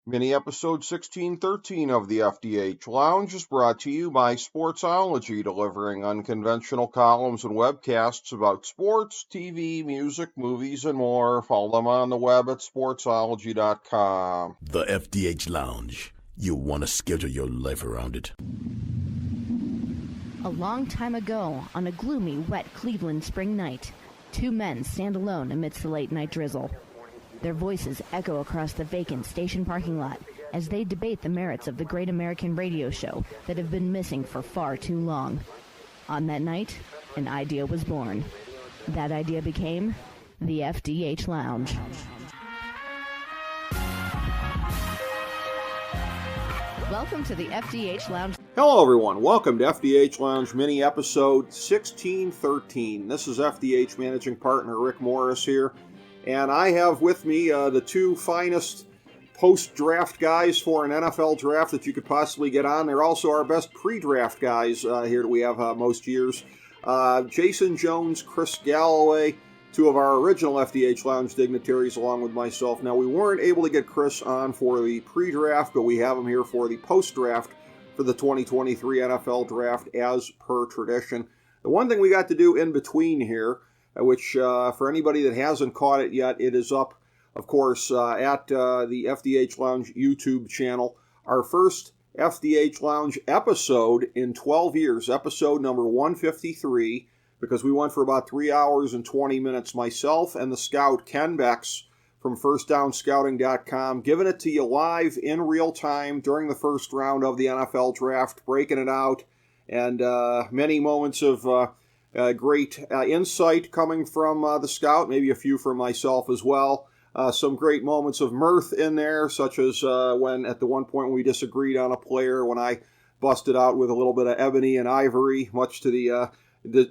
Mini episode 1613 of the FDH Lounge is brought to you by Sportsology, delivering unconventional columns and webcasts about sports, TV, music, movies, and more. Follow them on the web at sportsology.com. The FDH Lounge. You'll want to schedule your life around it. A long time ago, on a gloomy, wet Cleveland spring night, two men stand alone amidst the late-night drizzle. Their voices echo across the vacant station parking lot as they debate the merits of the great American radio show that have been missing for far too long. On that night, an idea was born. That idea became the FDH Lounge. Welcome to the FDH Lounge. Hello, everyone. Welcome to FDH Lounge mini episode 1613. This is FDH Managing Partner Rick Morris here. And I have with me the two finest post-draft guys for an NFL draft that you could possibly get on. They're also our best pre-draft guys here that we have most years. Jason Jones, Chris Galloway, two of our original FDH Lounge dignitaries along with myself. Now, we weren't able to get Chris on for the pre-draft, but we have him here for the post-draft for the 2023 NFL draft as per tradition. The one thing we got to do in between here, which for anybody that hasn't caught it yet, it is up, of course, at the FDH Lounge YouTube channel. Our first FDH Lounge episode in 12 years, episode number 153, because we went for about 3 hours and 20 minutes, myself and the scout Ken Becks from FirstDownScouting.com, giving it to you live in real time during the first round of the NFL draft, breaking it out, and many moments of great insight coming from the scout, maybe a few from myself as well. Some great moments of mirth in there, such as when at the one point we disagreed on a player, when I busted out with a little bit of ebony and ivory, much to the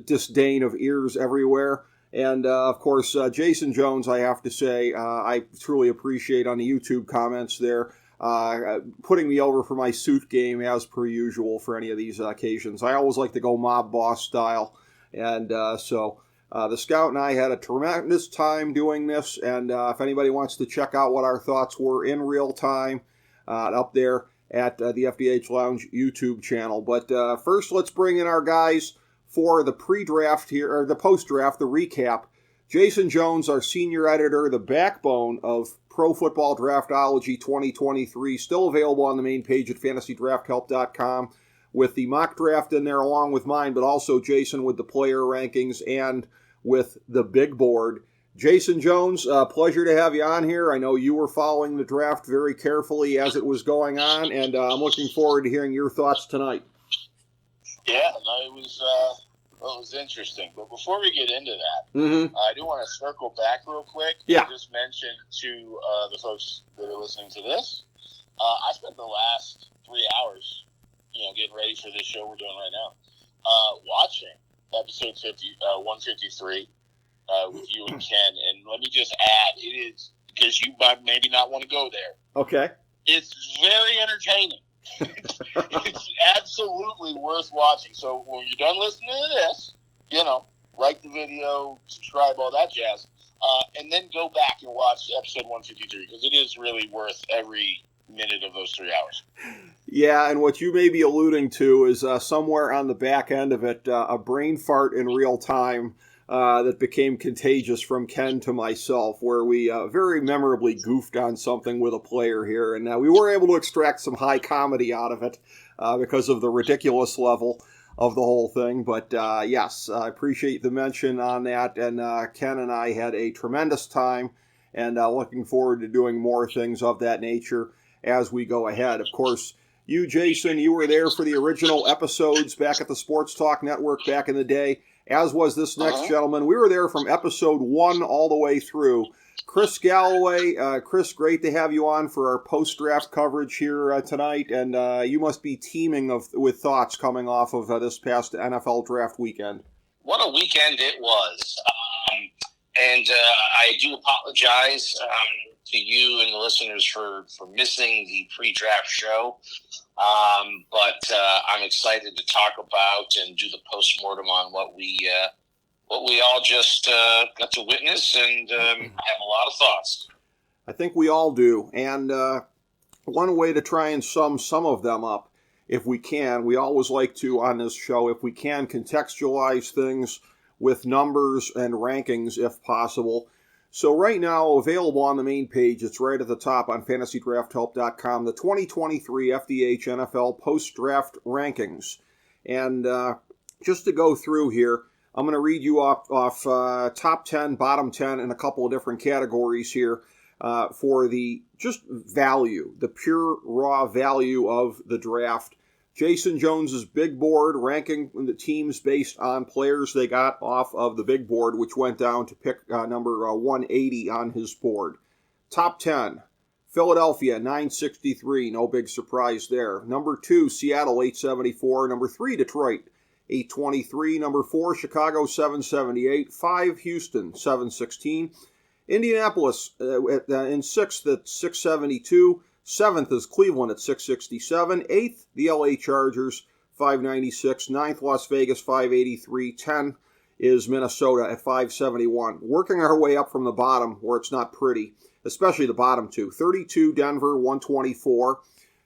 disdain of ears everywhere. And, of course, Jason Jones, I have to say, I truly appreciate on the YouTube comments there, putting me over for my suit game as per usual for any of these occasions. I always like to go mob boss style. And so the Scout and I had a tremendous time doing this, and if anybody wants to check out what our thoughts were in real time, up there at the FDH Lounge YouTube channel. But first, let's bring in our guys for the pre-draft here, or the post-draft, the recap. Jason Jones, our senior editor, the backbone of Pro Football Draftology 2023, still available on the main page at fantasydrafthelp.com. with the mock draft in there along with mine, but also Jason with the player rankings and with the big board. Jason Jones, pleasure to have you on here. I know you were following the draft very carefully as it was going on, and I'm looking forward to hearing your thoughts tonight. Yeah, no, it was interesting. But before we get into that, I do want to circle back real quick. Yeah. And just mention to the folks that are listening to this, I spent the last 3 hours getting ready for this show we're doing right now, watching episode 153 with you and Ken. And let me just add, it is, because you might maybe not want to go there. Okay. It's very entertaining. It's absolutely worth watching. So when you're done listening to this, like the video, subscribe, all that jazz, and then go back and watch episode 153, because it is really worth every minute of those 3 hours. Yeah, and what you may be alluding to is somewhere on the back end of it, a brain fart in real time that became contagious from Ken to myself, where we very memorably goofed on something with a player here, and we were able to extract some high comedy out of it because of the ridiculous level of the whole thing. But yes, I appreciate the mention on that, and Ken and I had a tremendous time, and looking forward to doing more things of that nature as we go ahead. Of course, you, Jason, you were there for the original episodes back at the Sports Talk Network back in the day, as was this next gentleman. We were there from episode 1 all the way through. Chris Galloway, Chris, great to have you on for our post-draft coverage here tonight, and you must be teeming with thoughts coming off of this past NFL draft weekend. What a weekend it was. And I do apologize to you and the listeners for missing the pre-draft show. But I'm excited to talk about and do the postmortem on what we all just got to witness, and I have a lot of thoughts. I think we all do. And one way to try and sum some of them up, if we can, we always like to, on this show, if we can, contextualize things with numbers and rankings if possible. So right now, available on the main page, it's right at the top on FantasyDraftHelp.com, the 2023 FDH NFL Post-Draft Rankings. And just to go through here, I'm going to read you off top 10, bottom 10, and a couple of different categories here for the just value, the pure raw value of the draft. Jason Jones's big board, ranking the teams based on players they got off of the big board, which went down to pick number 180 on his board. Top 10, Philadelphia, 963, no big surprise there. Number 2, Seattle, 874. Number 3, Detroit, 823. Number 4, Chicago, 778. 5, Houston, 716. Indianapolis in 6th at 672. 7th is Cleveland at 667. 8th, the LA Chargers, 596. 9th, Las Vegas, 583. 10 is Minnesota at 571. Working our way up from the bottom where it's not pretty, especially the bottom two. 32, Denver, 124.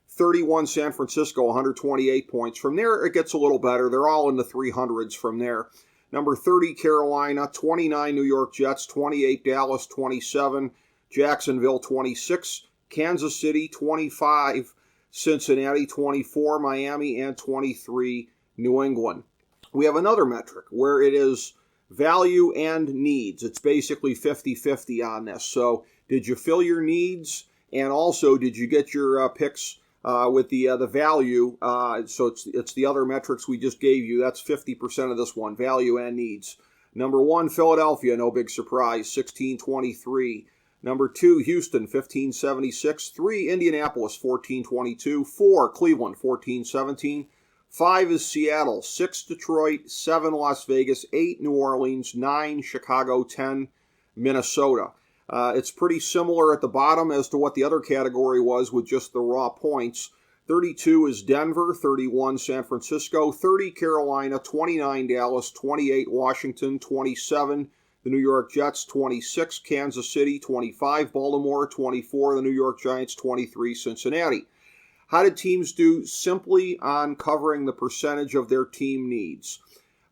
31, San Francisco, 128 points. From there, it gets a little better. They're all in the 300s from there. Number 30, Carolina. 29, New York Jets. 28, Dallas. 27, Jacksonville. 26, Kansas City. 25, Cincinnati. 24, Miami. And 23, New England. We have another metric where it is value and needs. It's basically 50-50 on this. So did you fill your needs? And also, did you get your picks with the value? So it's the other metrics we just gave you. That's 50% of this one, value and needs. Number 1, Philadelphia, no big surprise, 1623. Number 2, Houston, 1576. 3, Indianapolis, 1422. 4, Cleveland, 1417. 5 is Seattle. 6, Detroit. 7, Las Vegas. 8, New Orleans. 9, Chicago. 10, Minnesota. It's pretty similar at the bottom as to what the other category was with just the raw points. 32 is Denver, 31 San Francisco, 30 Carolina, 29 Dallas, 28 Washington, 27 the New York Jets, 26 Kansas City, 25 Baltimore, 24 the New York Giants, 23 Cincinnati. How did teams do simply on covering the percentage of their team needs?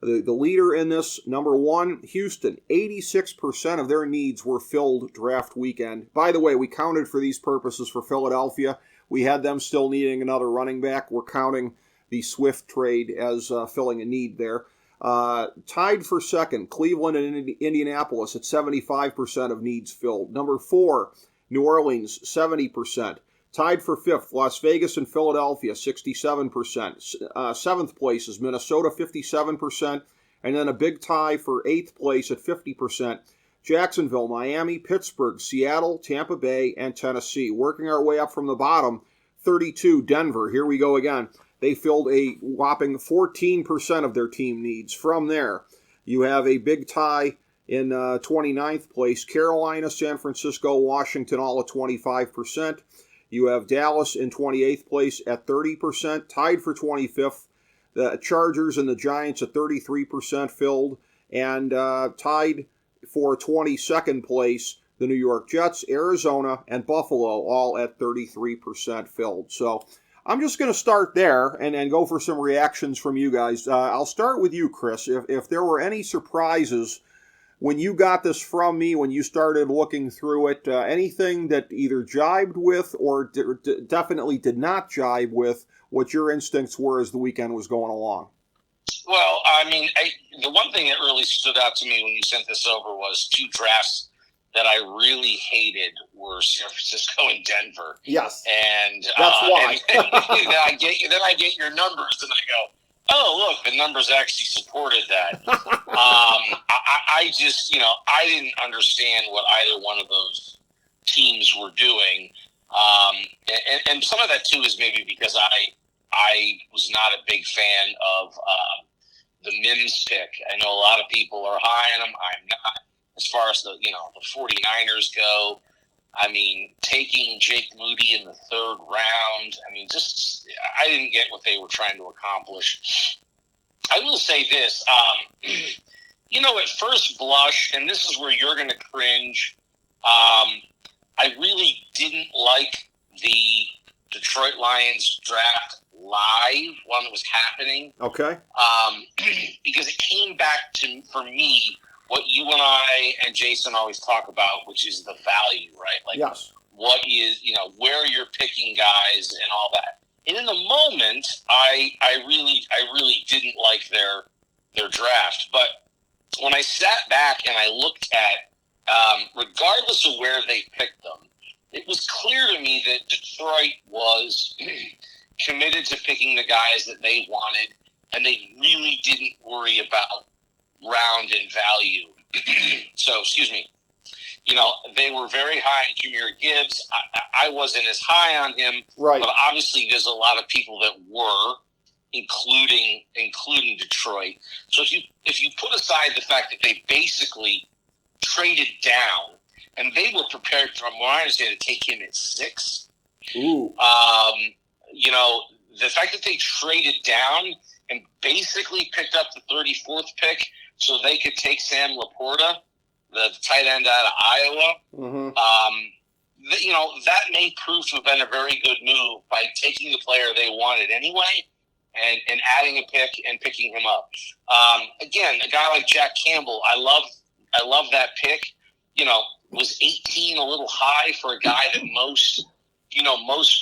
The leader in this, number 1, Houston, 86% of their needs were filled draft weekend. By the way, we counted for these purposes for Philadelphia. We had them still needing another running back. We're counting the Swift trade as filling a need there. Tied for second, Cleveland and Indianapolis at 75% of needs filled. Number 4, New Orleans, 70%. Tied for 5th, Las Vegas and Philadelphia, 67%. Seventh place is Minnesota, 57%. And then a big tie for 8th place at 50%. Jacksonville, Miami, Pittsburgh, Seattle, Tampa Bay, and Tennessee. Working our way up from the bottom, 32, Denver. Here we go again. They filled a whopping 14% of their team needs. From there, you have a big tie in 29th place. Carolina, San Francisco, Washington, all at 25%. You have Dallas in 28th place at 30%, tied for 25th. The Chargers and the Giants at 33% filled, and tied for 22nd place, the New York Jets, Arizona, and Buffalo, all at 33% filled. So I'm just going to start there and go for some reactions from you guys. I'll start with you, Chris. If there were any surprises when you got this from me, when you started looking through it, anything that either jibed with or definitely did not jibe with what your instincts were as the weekend was going along? Well, I mean, the one thing that really stood out to me when you sent this over was 2 drafts that I really hated were San Francisco and Denver. Yes. And that's why. and then I get your numbers and I go, oh, look, the numbers actually supported that. I just, I didn't understand what either one of those teams were doing. And some of that, too, is maybe because I was not a big fan of the Mims pick. I know a lot of people are high on him. I'm not. As far as the 49ers go, I mean, taking Jake Moody in the 3rd round, I mean, I didn't get what they were trying to accomplish. I will say this, at first blush, and this is where you're going to cringe, I really didn't like the Detroit Lions draft live when it was happening. Okay. Because it came back to, for me, what you and I and Jason always talk about, which is the value, right? Like, yes. What is, where you're picking guys and all that. And in the moment, I really didn't like their draft. But when I sat back and I looked at, regardless of where they picked them, it was clear to me that Detroit was committed to picking the guys that they wanted, and they really didn't worry about round and value. So, excuse me. They were very high on Jahmyr Gibbs. I wasn't as high on him, right? But obviously, there's a lot of people that were, including Detroit. So if you put aside the fact that they basically traded down, and they were prepared, from what I understand, to take him at 6. Ooh. The fact that they traded down and basically picked up the 34th pick so they could take Sam Laporta, the tight end out of Iowa. Mm-hmm. That may prove to have been a very good move by taking the player they wanted anyway and adding a pick and picking him up. Again, a guy like Jack Campbell, I love that pick. Was 18 a little high for a guy that most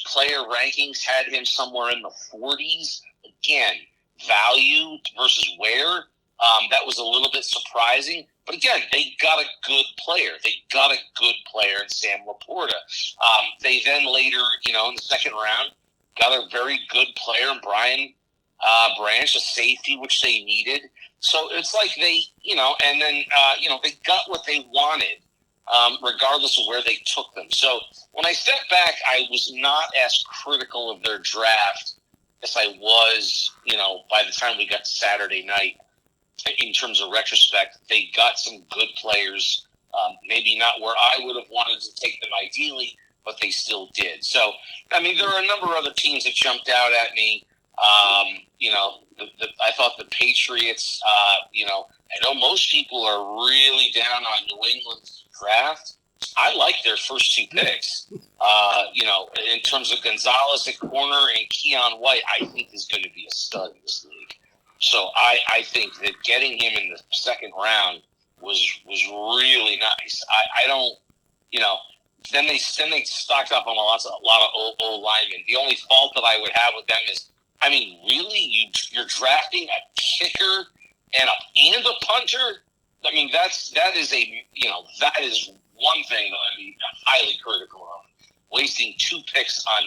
player rankings had him somewhere in the 40s. Again, value versus where. That was a little bit surprising. But again, they got a good player. They got a good player in Sam Laporta. They then later, in the second round, got a very good player in Brian Branch, a safety, which they needed. So it's like they, and then, they got what they wanted, regardless of where they took them. So when I stepped back, I was not as critical of their draft as I was, by the time we got to Saturday night. In terms of retrospect, they got some good players, maybe not where I would have wanted to take them ideally, but they still did. So, there are a number of other teams that jumped out at me. I thought the Patriots, I know most people are really down on New England's draft. I like their first 2 picks. In terms of Gonzalez at corner and Keon White, I think is going to be a stud in this league. So I think that getting him in the second round was really nice. I don't, then they stocked up on a lot of old linemen. The only fault that I would have with them is, really, you're drafting a kicker and a punter? That is one thing that I'd be highly critical of. Wasting 2 picks on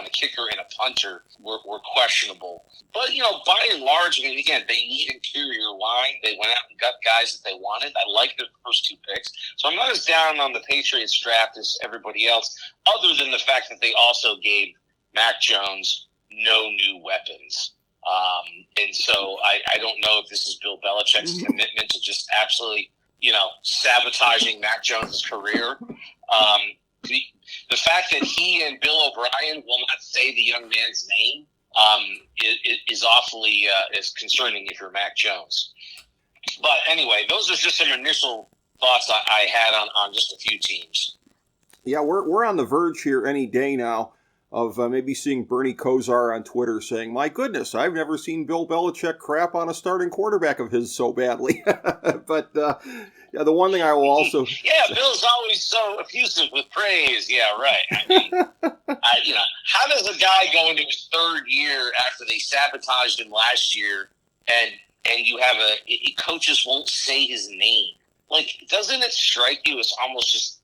a kicker and a punter were questionable. But, by and large, again, they need interior line. They went out and got guys that they wanted. I like their first 2 picks. So I'm not as down on the Patriots draft as everybody else, other than the fact that they also gave Mac Jones no new weapons. And so I don't know if this is Bill Belichick's commitment to just absolutely, sabotaging Mac Jones' career. The fact that he and Bill O'Brien will not say the young man's name is awfully is concerning if you're Mac Jones. But anyway, those are just some initial thoughts I had on just a few teams. Yeah, we're on the verge here any day now of maybe seeing Bernie Kosar on Twitter saying, "My goodness, I've never seen Bill Belichick crap on a starting quarterback of his so badly." But yeah, the one thing I will also Bill's always so effusive with praise. Yeah, right. How does a guy go into his 3rd year after they sabotaged him last year, and you have coaches won't say his name? Like, doesn't it strike you as almost just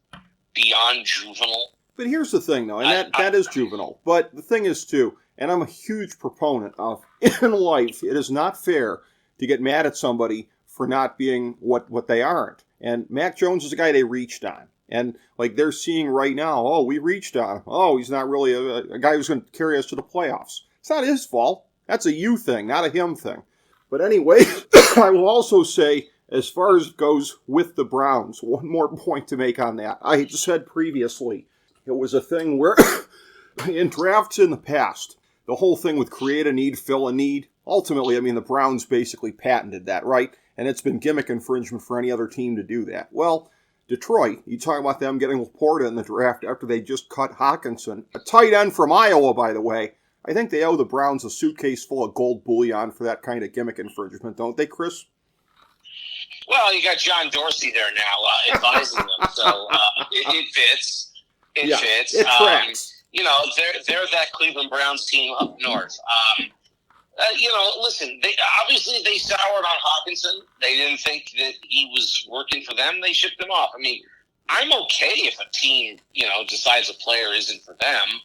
beyond juvenile? But here's the thing, though, and that is juvenile. But the thing is, too, and I'm a huge proponent of, in life, it is not fair to get mad at somebody for not being what they aren't. And Mac Jones is a guy they reached on. And, they're seeing right now, we reached on him. He's not really a guy who's going to carry us to the playoffs. It's not his fault. That's a you thing, not a him thing. But anyway, I will also say, as far as it goes with the Browns, one more point to make on that. I had said previously, it was a thing where, in drafts in the past, the whole thing with create a need, fill a need, ultimately, the Browns basically patented that, right? And it's been gimmick infringement for any other team to do that. Well, Detroit, you talk about them getting Laporta in the draft after they just cut Hawkinson. A tight end from Iowa, by the way. I think they owe the Browns a suitcase full of gold bullion for that kind of gimmick infringement, don't they, Chris? Well, you got John Dorsey there now advising them, so it fits. It fits. It tracks. They're that Cleveland Browns team up north. Listen, they soured on Hawkinson. They didn't think that he was working for them. They shipped him off. I mean, I'm okay if a team, decides a player isn't for them,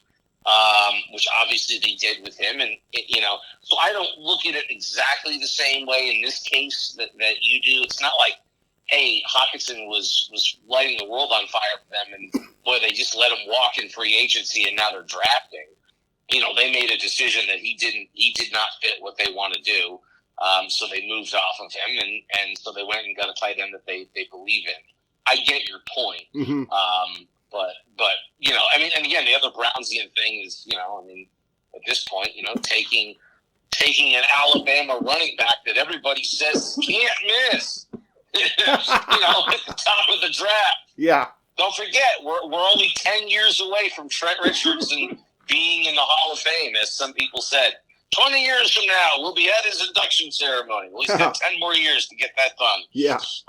which obviously they did with him. And, so I don't look at it exactly the same way in this case that you do. It's not like, hey, Hawkinson was lighting the world on fire for them, and, boy, they just let him walk in free agency, and now they're drafting. They made a decision that he did not fit what they want to do. So they moved off of him, and so they went and got a tight end that they believe in. I get your point. Mm-hmm. But and again, the other Brownsian thing is, at this point, taking an Alabama running back that everybody says can't miss, at the top of the draft. Yeah. Don't forget, we're only 10 years away from Trent Richardson being in the Hall of Fame, as some people said. 20 years from now, we'll be at his induction ceremony. Well, he's got 10 more years to get that done. Yeah. So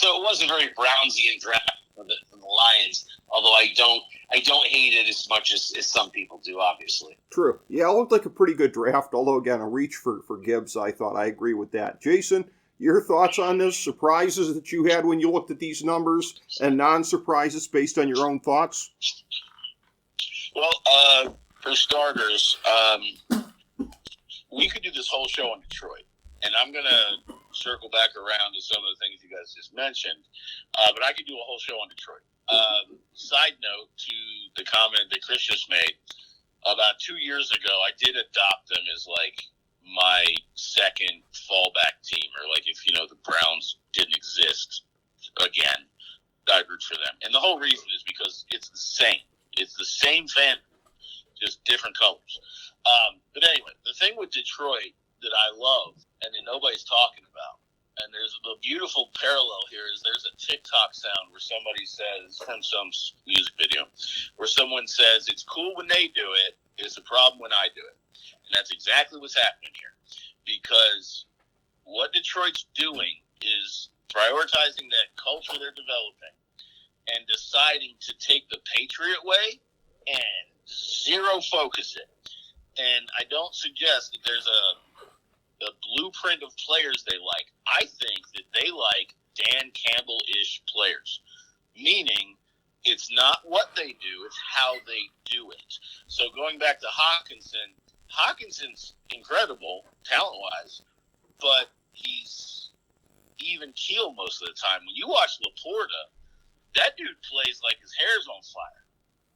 it was a very Brownsian draft for the Lions, although I don't hate it as much as some people do, obviously. True. Yeah, it looked like a pretty good draft, although, again, a reach for Gibbs, I thought. I agree with that. Jason, your thoughts on this? Surprises that you had when you looked at these numbers, and non-surprises based on your own thoughts? Well, for starters, we could do this whole show on Detroit, and I'm going to circle back around to some of the things you guys just mentioned, but I could do a whole show on Detroit. Side note to the comment that Chris just made, about 2 years ago, I did adopt them as like my second fallback team, or like if the Browns didn't exist again, I'd root for them. And the whole reason is because it's the same. It's the same fan, just different colors. But anyway, the thing with Detroit that I love and that nobody's talking about, and there's a beautiful parallel here, is there's a TikTok sound where somebody says, from some music video, where someone says, it's cool when they do it, it's a problem when I do it. And that's exactly what's happening here. Because what Detroit's doing is prioritizing that culture they're developing and deciding to take the Patriot way and zero focus it. And I don't suggest that there's a blueprint of players they like. I think that they like Dan Campbell-ish players, meaning it's not what they do, it's how they do it. So going back to Hawkinson's incredible talent-wise, but he's even keel most of the time. When you watch Laporta, that dude plays like his hair's on fire.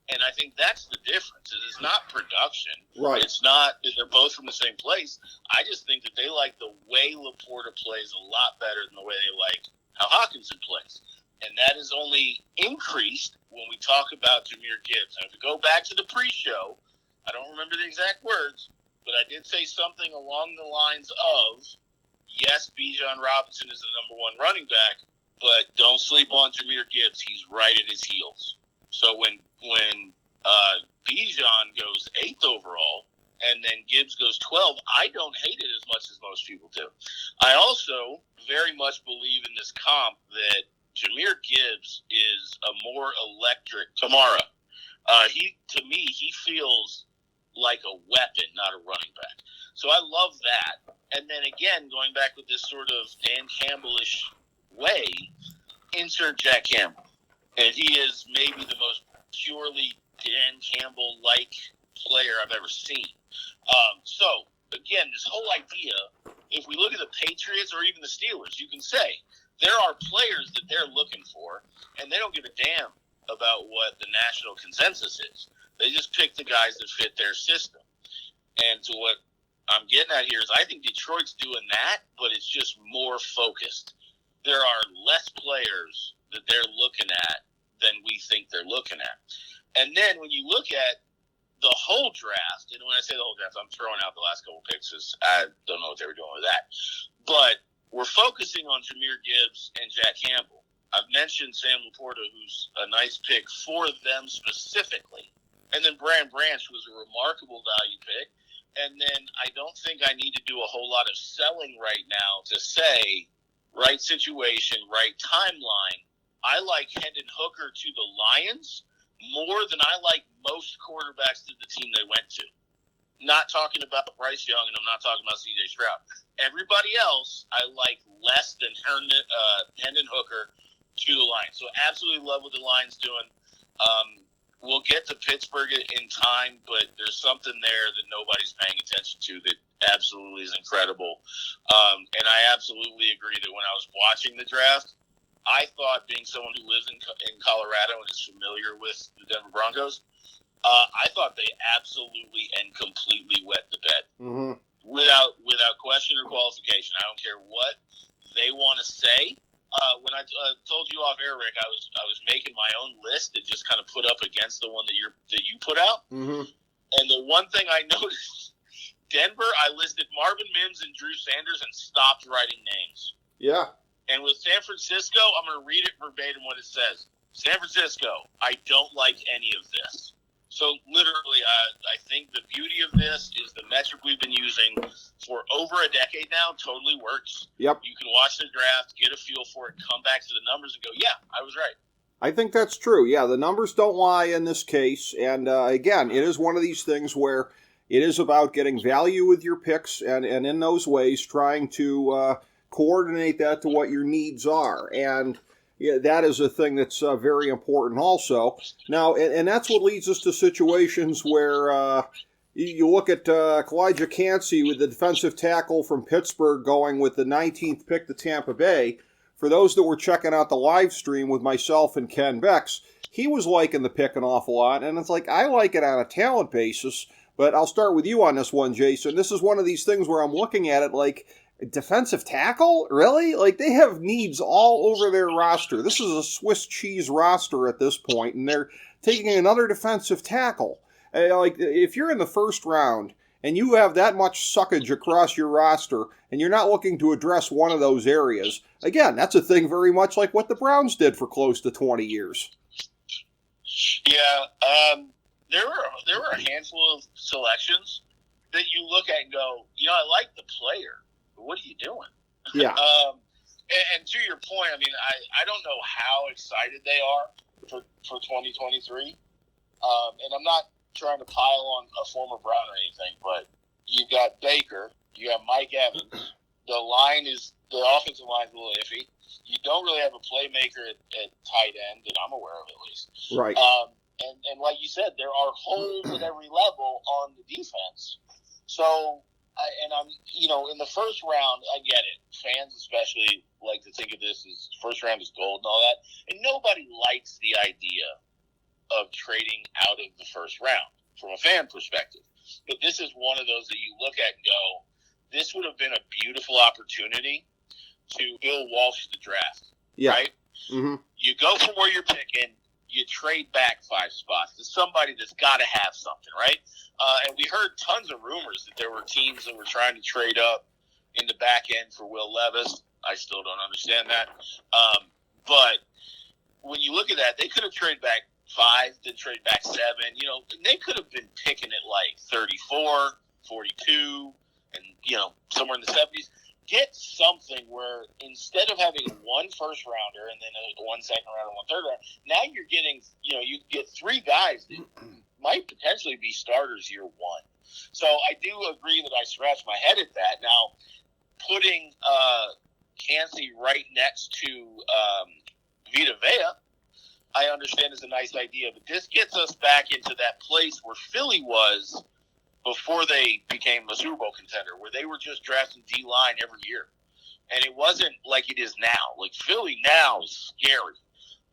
And I think that's the difference. It is not production. Right. It's not that they're both from the same place. I just think that they like the way Laporta plays a lot better than the way they like how Hawkinson plays. And that is only increased when we talk about Jahmyr Gibbs. Now, if we go back to the pre-show, I don't remember the exact words, but I did say something along the lines of, yes, Bijan Robinson is the number one running back, but don't sleep on Jahmyr Gibbs. He's right at his heels. So when Bijan goes 8th overall and then Gibbs goes 12th, I don't hate it as much as most people do. I also very much believe in this comp that Jahmyr Gibbs is a more electric Kamara. To me, he feels like a weapon, not a running back. So I love that. And then again, going back with this sort of Dan Campbell-ish way, insert Jack Campbell. And he is maybe the most purely Dan Campbell-like player I've ever seen. So, again, this whole idea, if we look at the Patriots or even the Steelers, you can say there are players that they're looking for, and they don't give a damn about what the national consensus is. They just pick the guys that fit their system. And to what I'm getting at here is I think Detroit's doing that, but it's just more focused. There are less players that they're looking at than we think they're looking at. And then when you look at the whole draft, and when I say the whole draft, I'm throwing out the last couple picks because I don't know what they were doing with that. But we're focusing on Jahmyr Gibbs and Jack Campbell. I've mentioned Sam Laporta, who's a nice pick for them specifically. And then Brian Branch was a remarkable value pick. And then I don't think I need to do a whole lot of selling right now to say, right situation, right timeline. I like Hendon Hooker to the Lions more than I like most quarterbacks to the team they went to. Not talking about Bryce Young, and I'm not talking about C.J. Stroud. Everybody else, I like less than Hendon Hooker to the Lions. So absolutely love what the Lions doing. We'll get to Pittsburgh in time, but there's something there that nobody's paying attention to that absolutely is incredible. And I absolutely agree that when I was watching the draft, I thought, being someone who lives in Colorado and is familiar with the Denver Broncos, I thought they absolutely and completely wet the bed. Mm-hmm. Without question or qualification. I don't care what they want to say. When I told you off air, Rick, I was making my own list to just kind of put up against the one that you put out. Mm-hmm. And the one thing I noticed, Denver, I listed Marvin Mims and Drew Sanders and stopped writing names. Yeah. And with San Francisco, I'm going to read it verbatim what it says. San Francisco, I don't like any of this. So literally, I think the beauty of this is the metric we've been using for over a decade now totally works. Yep. You can watch the draft, get a feel for it, come back to the numbers and go, yeah, I was right. I think that's true. Yeah, the numbers don't lie in this case. And again, it is one of these things where it is about getting value with your picks and in those ways trying to coordinate that to what your needs are. And yeah, that is a thing that's very important also. Now, and that's what leads us to situations where you look at Kalijah Cansey with the defensive tackle from Pittsburgh going with the 19th pick to Tampa Bay. For those that were checking out the live stream with myself and Ken Bex, he was liking the pick an awful lot. And it's like, I like it on a talent basis, but I'll start with you on this one, Jason. This is one of these things where I'm looking at it like, defensive tackle? Really? Like, they have needs all over their roster. This is a Swiss cheese roster at this point, and they're taking another defensive tackle. Like, if you're in the first round and you have that much suckage across your roster and you're not looking to address one of those areas, again, that's a thing very much like what the Browns did for close to 20 years. Yeah, there were a handful of selections that you look at and go, I like the player. What are you doing? Yeah. And to your point, I mean, I don't know how excited they are for 2023. And I'm not trying to pile on a former Brown or anything, but you've got Baker, you have Mike Evans. The offensive line's a little iffy. You don't really have a playmaker at tight end that I'm aware of, at least. Right. And like you said, there are holes at every level on the defense. So, I'm in the first round, I get it. Fans especially like to think of this as first round is gold and all that. And nobody likes the idea of trading out of the first round from a fan perspective. But this is one of those that you look at and go, this would have been a beautiful opportunity to Bill Walsh the draft. Yeah. Right? Mm-hmm. You go for where you're picking. You trade back 5 spots to somebody that's got to have something, right? And we heard tons of rumors that there were teams that were trying to trade up in the back end for Will Levis. I still don't understand that. But when you look at that, they could have traded back 5, then trade back 7. They could have been picking it like 34, 42, and, somewhere in the 70s. Get something where instead of having 1 first rounder and then 1 second rounder and 1 third rounder, now you're getting, you get 3 guys that might potentially be starters year 1. So I do agree that I scratched my head at that. Now, putting Cansey right next to Vita Vea, I understand is a nice idea, but this gets us back into that place where Philly was before they became a Super Bowl contender, where they were just drafting D-line every year. And it wasn't like it is now. Like, Philly now is scary.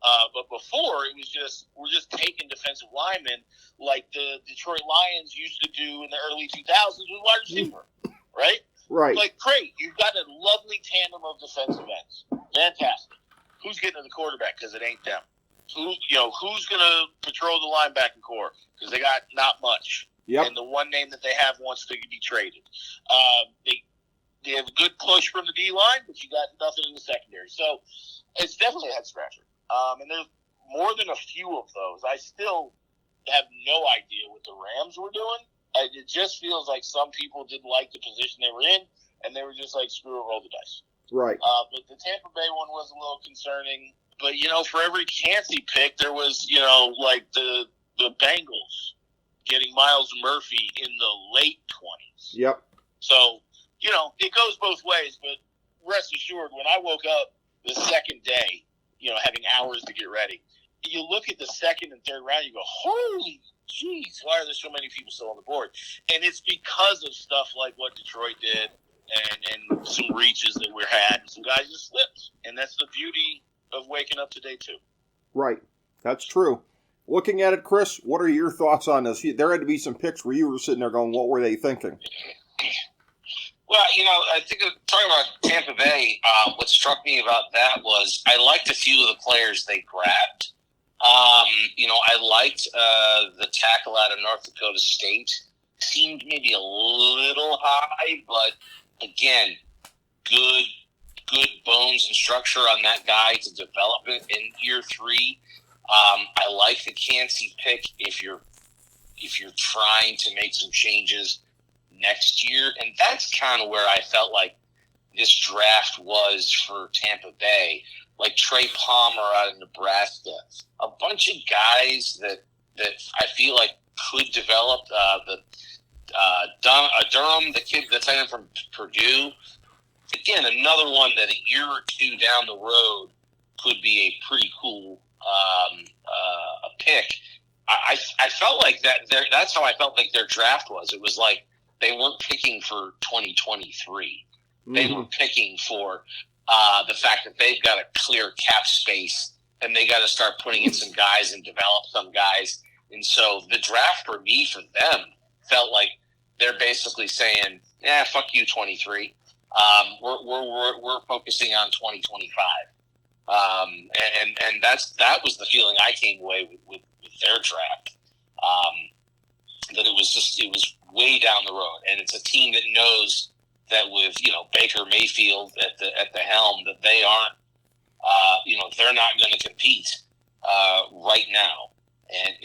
But before, it was we're just taking defensive linemen like the Detroit Lions used to do in the early 2000s with wide receiver, right? Right. Like, great. You've got a lovely tandem of defensive ends. Fantastic. Who's getting to the quarterback? Because it ain't them. Who's going to patrol the linebacking core? Because they got not much. Yep. And the one name that they have wants to be traded. you have a good push from the D-line, but you got nothing in the secondary. So it's definitely a head-scratcher. And there's more than a few of those. I still have no idea what the Rams were doing. It just feels like some people didn't like the position they were in, and they were just like, screw it, roll the dice. Right. But the Tampa Bay one was a little concerning. But, for every Kancey pick, there was, like the Bengals getting Miles Murphy in the late 20s. Yep. So, it goes both ways. But rest assured, when I woke up the second day, having hours to get ready, you look at the second and third round, you go, holy jeez, why are there so many people still on the board? And it's because of stuff like what Detroit did and some reaches that we had, and some guys just slipped. And that's the beauty of waking up to day two. Right. That's true. Looking at it, Chris, what are your thoughts on this? There had to be some picks where you were sitting there going, what were they thinking? Well, I think talking about Tampa Bay, what struck me about that was I liked a few of the players they grabbed. I liked the tackle out of North Dakota State. Seemed maybe a little high, but again, good bones and structure on that guy to develop it in year 3. I like the Kancey pick if you're trying to make some changes next year, and that's kind of where I felt like this draft was for Tampa Bay. Like Trey Palmer out of Nebraska, a bunch of guys that I feel like could develop. Durham, the kid that's in from Purdue, again, another one that a year or two down the road could be a pretty cool a pick. I felt like that. That's how I felt like their draft was. It was like they weren't picking for 2023. Mm-hmm. They were picking for the fact that they've got a clear cap space and they got to start putting in some guys and develop some guys. And so the draft for me, for them, felt like they're basically saying, "Yeah, fuck you, 23. We're focusing on 2025." And that was the feeling I came away with their draft. That it was way down the road, and it's a team that knows that with Baker Mayfield at the helm, that they aren't they're not going to compete right now,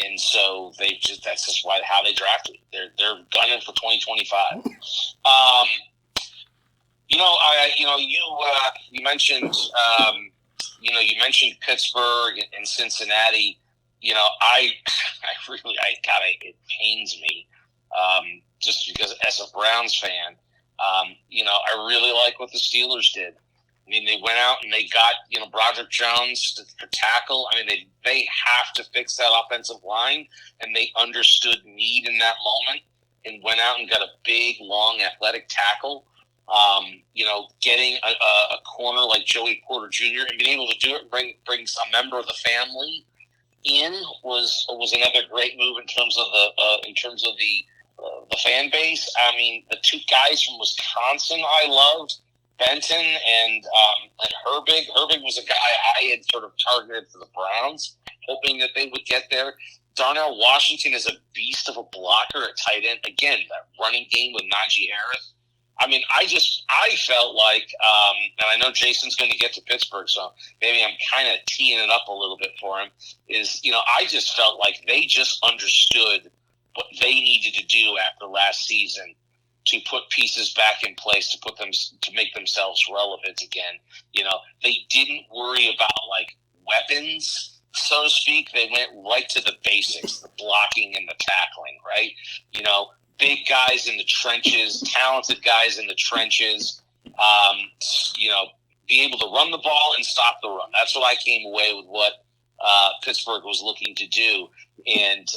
and so that's just how they drafted. They're gunning for 2025. You mentioned you mentioned Pittsburgh and Cincinnati. It pains me just because as a Browns fan, I really like what the Steelers did. I mean, they went out and they got, Broderick Jones for tackle. I mean, they have to fix that offensive line, and they understood need in that moment and went out and got a big, long, athletic tackle. Getting a corner like Joey Porter Jr. and being able to do it and bring some member of the family in was another great move in terms of the fan base. I mean, the two guys from Wisconsin I loved, Benton and Herbig. Herbig was a guy I had sort of targeted for the Browns, hoping that they would get there. Darnell Washington is a beast of a blocker at tight end. Again, that running game with Najee Harris. I mean, I felt like, and I know Jason's going to get to Pittsburgh, so maybe I'm kind of teeing it up a little bit for him, I just felt like they just understood what they needed to do after last season to put pieces back in place to make themselves relevant again. They didn't worry about like weapons, so to speak. They went right to the basics, the blocking and the tackling, right? Big guys in the trenches, talented guys in the trenches, be able to run the ball and stop the run. That's what I came away with what Pittsburgh was looking to do. And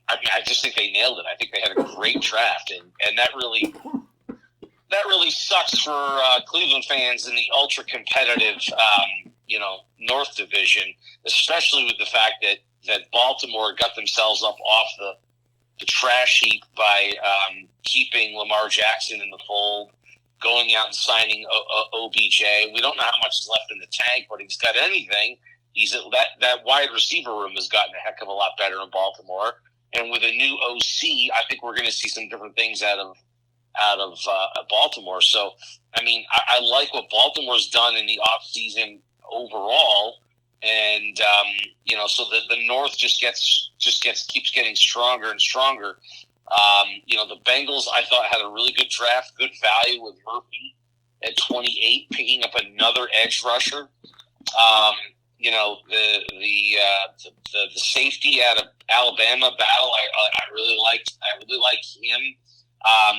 I just think they nailed it. I think they had a great draft, and that really sucks for Cleveland fans in the ultra competitive, North Division, especially with the fact that Baltimore got themselves up off the trash heap by keeping Lamar Jackson in the fold, going out and signing OBJ. We don't know how much is left in the tank, but he's got anything. That wide receiver room has gotten a heck of a lot better in Baltimore. And with a new OC, I think we're going to see some different things out of out of Baltimore. So, I mean, I like what Baltimore's done in the offseason overall. And, so the North keeps getting stronger and stronger. The Bengals, I thought, had a really good draft, good value with Murphy at 28, picking up another edge rusher. The safety out of Alabama, Battle, I really liked him.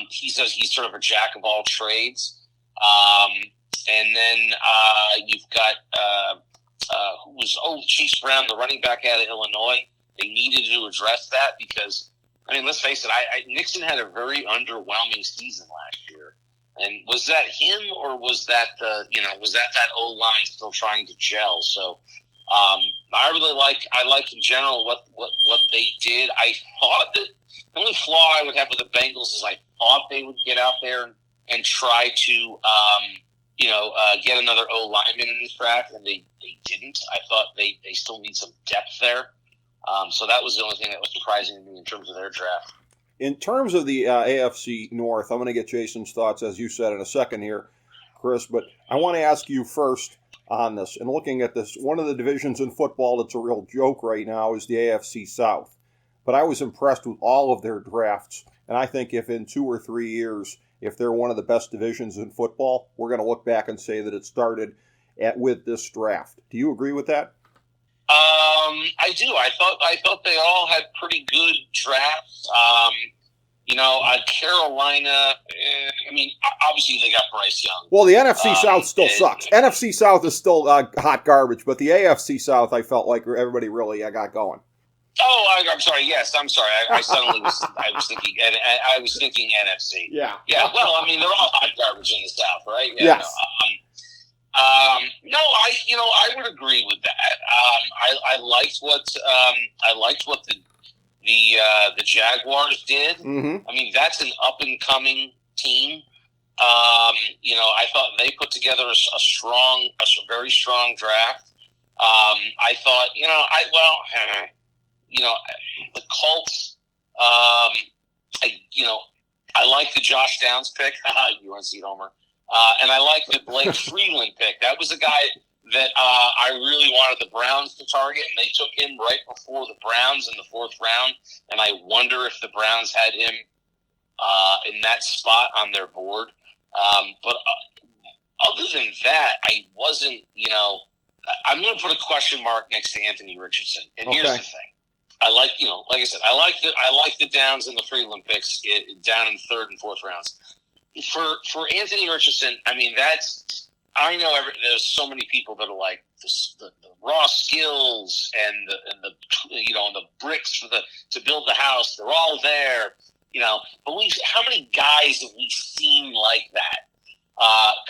He's sort of a jack of all trades. And then you've got Chase Brown, the running back out of Illinois. They needed to address that because, I mean, let's face it, Nixon had a very underwhelming season last year. And was that him, or was that that O-line still trying to gel? So I like in general what they did. I thought that the only flaw I would have with the Bengals is I thought they would get out there and try to get another O-lineman in this draft, and they didn't. I thought they still need some depth there. So that was the only thing that was surprising to me in terms of their draft. In terms of the AFC North, I'm going to get Jason's thoughts, as you said, in a second here, Chris, but I want to ask you first on this. And looking at this, one of the divisions in football that's a real joke right now is the AFC South. But I was impressed with all of their drafts, and I think if in 2 or 3 years, if they're one of the best divisions in football, we're going to look back and say that it started with this draft. Do you agree with that? I do. I thought they all had pretty good drafts. Carolina. Obviously they got Bryce Young. Well, the NFC South still sucks. NFC South is still hot garbage, but the AFC South, I felt like everybody really got going. Oh, I'm sorry. Yes, I'm sorry. I suddenly was thinking NFC. Yeah. Yeah. Well, I mean, they're all hot garbage in the South, right? Yeah, yes. I would agree with that. I liked what the Jaguars did. Mm-hmm. I mean, that's an up and coming team. I thought they put together a very strong draft. I thought, the Colts. I like the Josh Downs pick. UNC Homer. And I like the Blake Freeland pick. That was a guy that I really wanted the Browns to target, and they took him right before the Browns in the 4th round. And I wonder if the Browns had him in that spot on their board. But other than that, I wasn't, I'm going to put a question mark next to Anthony Richardson. And here's the thing. I like, like I said, I like the Downs and the Freeland picks down in 3rd and 4th rounds. For Anthony Richardson, I mean, I know there's so many people that are like the raw skills and the bricks to build the house. They're all there, But how many guys have we seen like that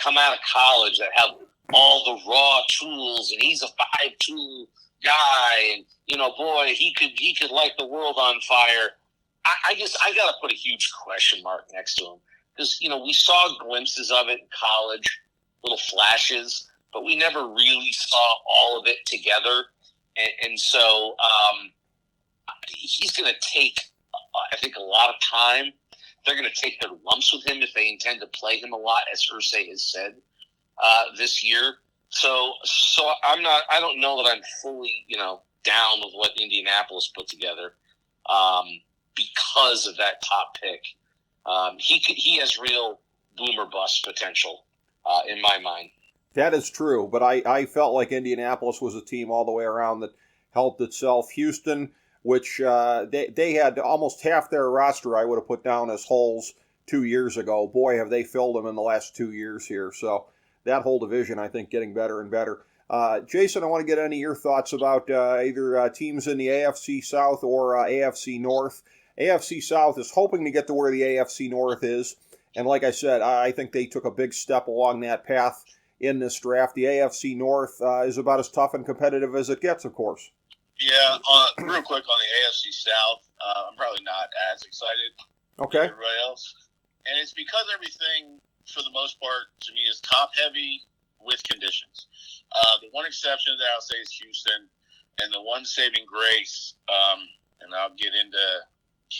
come out of college that have all the raw tools, and he's a 5'2" guy, and boy, he could light the world on fire. I got to put a huge question mark next to him. Because, we saw glimpses of it in college, little flashes, but we never really saw all of it together. And so he's going to take, I think, a lot of time. They're going to take their lumps with him if they intend to play him a lot, as Irsay has said this year. So I don't know that I'm fully, down with what Indianapolis put together because of that top pick. He has real boomer bust potential in my mind. That is true, but I felt like Indianapolis was a team all the way around that helped itself. Houston, which they had almost half their roster I would have put down as holes 2 years ago. Boy, have they filled them in the last 2 years here. So that whole division, I think, getting better and better. Jason, I want to get any of your thoughts about either teams in the AFC South or AFC North. AFC South is hoping to get to where the AFC North is. And like I said, I think they took a big step along that path in this draft. The AFC North is about as tough and competitive as it gets, of course. Yeah, real quick on the AFC South, I'm probably not as excited as everybody else. And it's because everything, for the most part, to me, is top-heavy with conditions. The one exception that I'll say is Houston, and the one saving grace, and I'll get into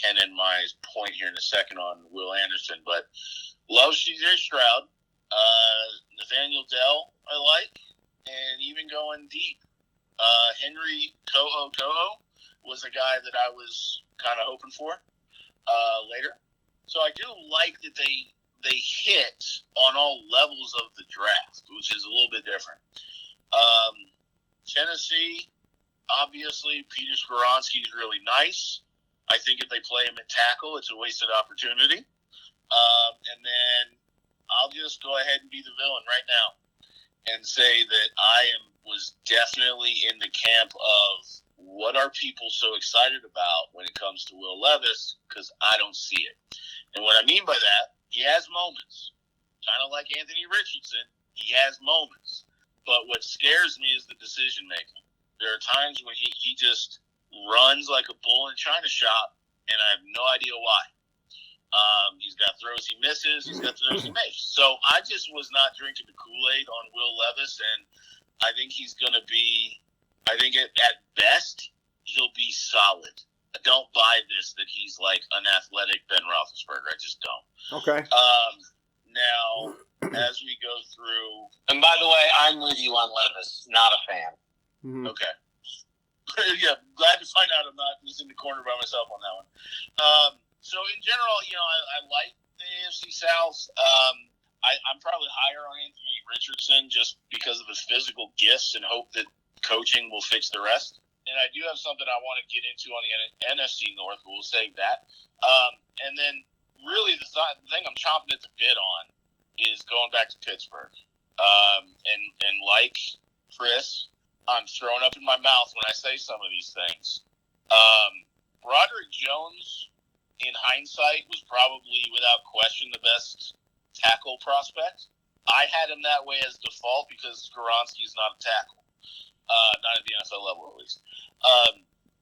Ken and my point here in a second on Will Anderson, but love CJ Stroud, Nathaniel Dell I like, and even going deep, Henry Toho was a guy that I was kind of hoping for later. So I do like that they hit on all levels of the draft, which is a little bit different. Tennessee, obviously, Peter Skoronski is really nice. I think if they play him at tackle, it's a wasted opportunity. And then I'll just go ahead and be the villain right now and say that I was definitely in the camp of what are people so excited about when it comes to Will Levis, because I don't see it. And what I mean by that, he has moments. Kind of like Anthony Richardson, he has moments. But what scares me is the decision making. There are times when he just runs like a bull in a china shop, and I have no idea why. He's got throws he misses. He's got throws he makes. So I just was not drinking the Kool-Aid on Will Levis, and I think he's going to be – I think at best he'll be solid. I don't buy this that he's like an athletic Ben Roethlisberger. I just don't. Okay. Now, as we go through – And by the way, I'm with you on Levis. Not a fan. Mm-hmm. Okay. Yeah, glad to find out I'm not just in the corner by myself on that one. So in general, I like the AFC South. I'm probably higher on Anthony Richardson just because of his physical gifts and hope that coaching will fix the rest. And I do have something I want to get into on the NFC North, but we'll save that. And then really the thing I'm chomping at the bit on is going back to Pittsburgh. And like Chris, I'm throwing up in my mouth when I say some of these things. Broderick Jones, in hindsight, was probably, without question, the best tackle prospect. I had him that way as default because Skoronski is not a tackle. Not at the NFL level, at least.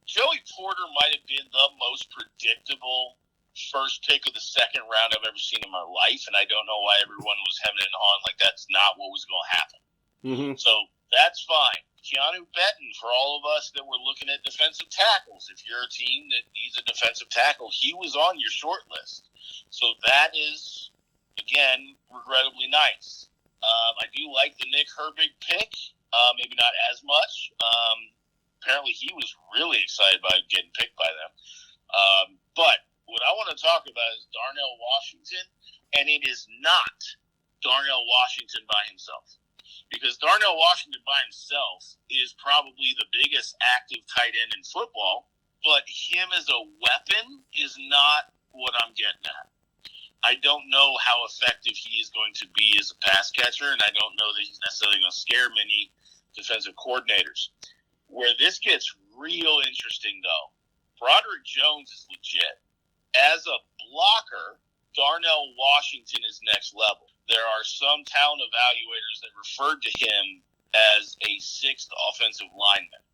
Joey Porter might have been the most predictable first pick of the second round I've ever seen in my life, and I don't know why everyone was hemming and hawing like that's not what was going to happen. Mm-hmm. So that's fine. Keanu Benton, for all of us that were looking at defensive tackles, if you're a team that needs a defensive tackle, he was on your short list. So that is, again, regrettably nice. I do like the Nick Herbig pick, maybe not as much. Apparently he was really excited by getting picked by them. But what I want to talk about is Darnell Washington, and it is not Darnell Washington by himself. Because Darnell Washington by himself is probably the biggest active tight end in football, but him as a weapon is not what I'm getting at. I don't know how effective he is going to be as a pass catcher, and I don't know that he's necessarily going to scare many defensive coordinators. Where this gets real interesting, though, Broderick Jones is legit. As a blocker, Darnell Washington is next level. There are some talent evaluators that referred to him as a sixth offensive lineman.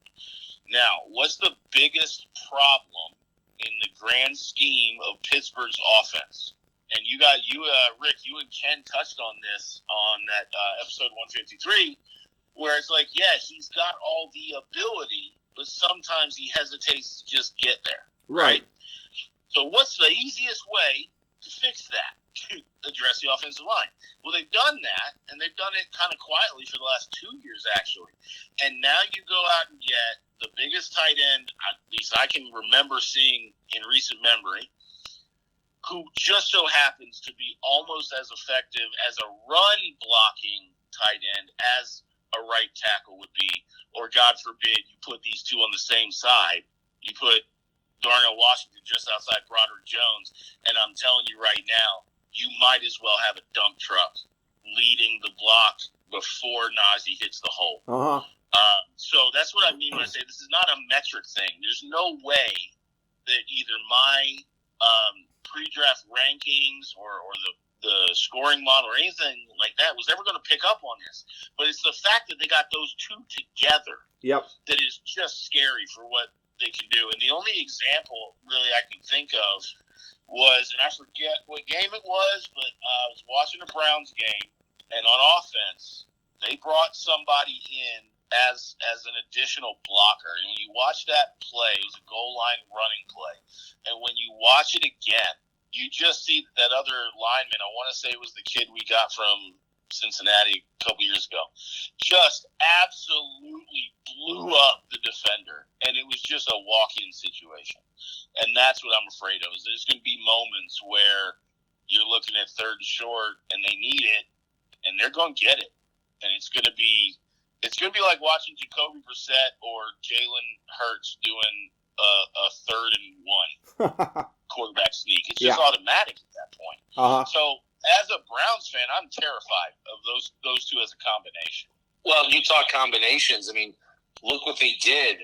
Now, what's the biggest problem in the grand scheme of Pittsburgh's offense? And Rick, you and Ken touched on this on that episode 153, where it's like, yeah, he's got all the ability, but sometimes he hesitates to just get there. Right. So what's the easiest way to fix that? To address the offensive line. Well, they've done that, and they've done it kind of quietly for the last 2 years, actually. And now you go out and get the biggest tight end, at least I can remember seeing in recent memory, who just so happens to be almost as effective as a run-blocking tight end as a right tackle would be. Or, God forbid, you put these two on the same side. You put Darnell Washington just outside Broderick Jones, and I'm telling you right now, you might as well have a dump truck leading the block before Najee hits the hole. Uh-huh. So that's what I mean when I say this is not a metric thing. There's no way that either my pre-draft rankings or the scoring model or anything like that was ever going to pick up on this. But it's the fact that they got those two together that is just scary for what they can do. And the only example really I can think of was, and I forget what game it was, but I was watching a Browns game, and on offense, they brought somebody in as an additional blocker. And when you watch that play, it was a goal line running play. And when you watch it again, you just see that other lineman, I want to say it was the kid we got from Cincinnati a couple years ago, just absolutely blew up the defender. And it was just a walk-in situation. And that's what I'm afraid of. Is there's going to be moments where you're looking at third and short and they need it, and they're going to get it. And it's going to be like watching Jacoby Brissett or Jalen Hurts doing a third and one quarterback sneak. It's just automatic at that point. Uh-huh. So as a Browns fan, I'm terrified of those two as a combination. Well, you talk combinations. I mean, look what they did